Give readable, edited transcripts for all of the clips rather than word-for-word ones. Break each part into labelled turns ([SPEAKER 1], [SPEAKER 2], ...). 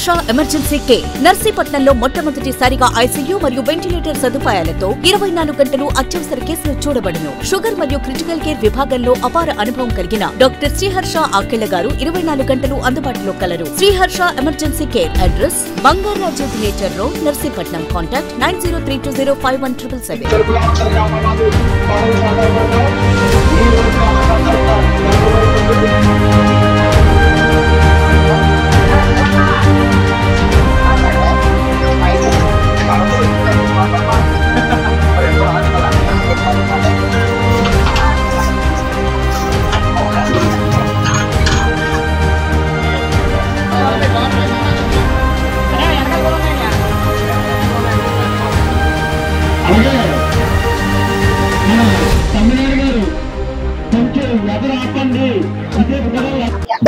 [SPEAKER 1] Sriharsha emergency care నర్సీపట్నంలో మొట్టమొదటిసారిగా ICU మరియు ventilator సదుపాయాలతో 24 గంటలు అత్యవసర కేసులు చూడబడును. షుగర్ మరియు క్రిటికల్ కేర్ విభాగంలో అపార అనుభవం కలిగిన డాక్టర్ శ్రీహర్ష ఆకెళ్ల గారు 24 గంటలు అందుబాటులో కలరు. Sriharsha emergency care address Bangaraju theatre road, Narsipatnam. Contact 9032051777.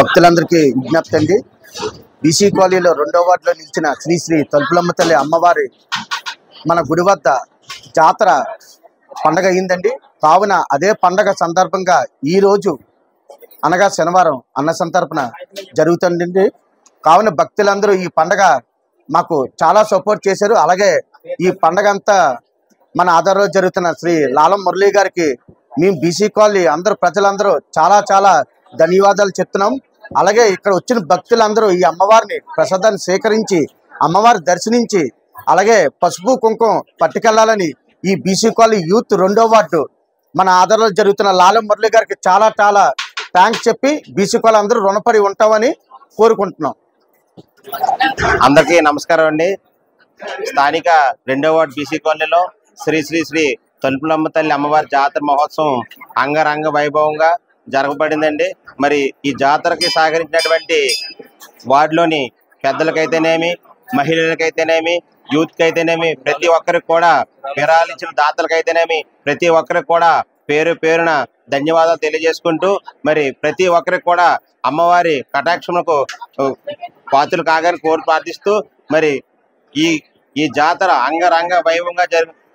[SPEAKER 2] భక్తులందరికీ విజ్ఞప్తి అండి. బీసీ కాలనీలో 2వ వార్డులో నిలిచిన శ్రీ శ్రీ తలుపులమ్మ తల్లి అమ్మవారి మన గుడి వద్ద జాతర పండగ అయిందండి. కావున అదే పండగ సందర్భంగా ఈ రోజు అనగా శనివారం అన్న సంతర్పణ జరుగుతుందండి. కావున భక్తులందరూ ఈ పండగ మాకు చాలా సపోర్ట్ చేశారు. అలాగే ఈ పండగ అంతా మన ఆధారంలో జరుగుతున్న శ్రీ లాలం మురళీ గారికి మేము బీసీ కాలనీ అందరూ ప్రజలందరూ చాలా చాలా ధన్యవాదాలు చెప్తున్నాం. అలాగే ఇక్కడ వచ్చిన భక్తులందరూ ఈ అమ్మవారిని ప్రసాదాన్ని సేకరించి అమ్మవారి దర్శించి అలాగే పసుపు కుంకుమ పట్టుకెళ్లాలని ఈ బీసీ కాలనీ యూత్ 2వ వార్డు మన ఆధారంలో జరుగుతున్న లాలం మురళీ గారికి చాలా చాలా థ్యాంక్స్ చెప్పి బీసీ కాలనీ అందరూ రుణపడి ఉంటామని కోరుకుంటున్నాం.
[SPEAKER 3] అందరికీ నమస్కారం అండి. స్థానిక 2వ వార్డు బీసీ కాలనీలో శ్రీ శ్రీ శ్రీ తలుపులమ్మ తల్లి అమ్మవారి జాతర మహోత్సవం అంగరంగ వైభవంగా జరగబడిందండి. మరి ఈ జాతరకి సహకరించినటువంటి వార్డులోని పెద్దలకైతేనేమి, మహిళలకైతేనేమి, యూత్కి అయితేనేమి, ప్రతి ఒక్కరికి కూడా విరాళించిన దాతలకైతేనేమి ప్రతి ఒక్కరికి కూడా పేరు పేరున ధన్యవాదాలు తెలియజేసుకుంటూ మరి ప్రతి ఒక్కరికి కూడా అమ్మవారి కటాక్షములకు పాత్రలు కాగానే కోరి ప్రార్థిస్తూ మరి ఈ జాతర అంగరంగ వైభవంగా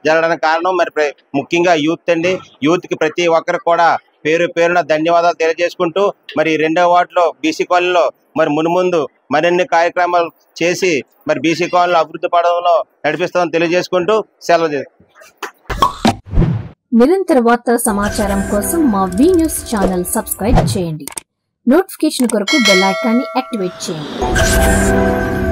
[SPEAKER 3] జరగడానికి కారణం మరి ముఖ్యంగా యూత్ అండి. యూత్కి ప్రతి ఒక్కరికి కూడా పేరు పేరున ధన్యవాదాలు తెలియజేసుకుంటూ మరి 2వ వార్డులో బీసీ కాలనీలో మరి మున్ముందు మరిన్ని కార్యక్రమాలు చేసి మరి బీసీ కాలనీలో అభివృద్ధి పడడంలో నడిపిస్తామని తెలియజేసుకుంటూ సెలవు.
[SPEAKER 4] నిరంతర వార్తా సమాచారం కోసం మా వి న్యూస్ ఛానల్ సబ్స్క్రైబ్ చేయండి. నోటిఫికేషన్ కొరకు బెల్ ఐకాన్ని యాక్టివేట్ చేయండి.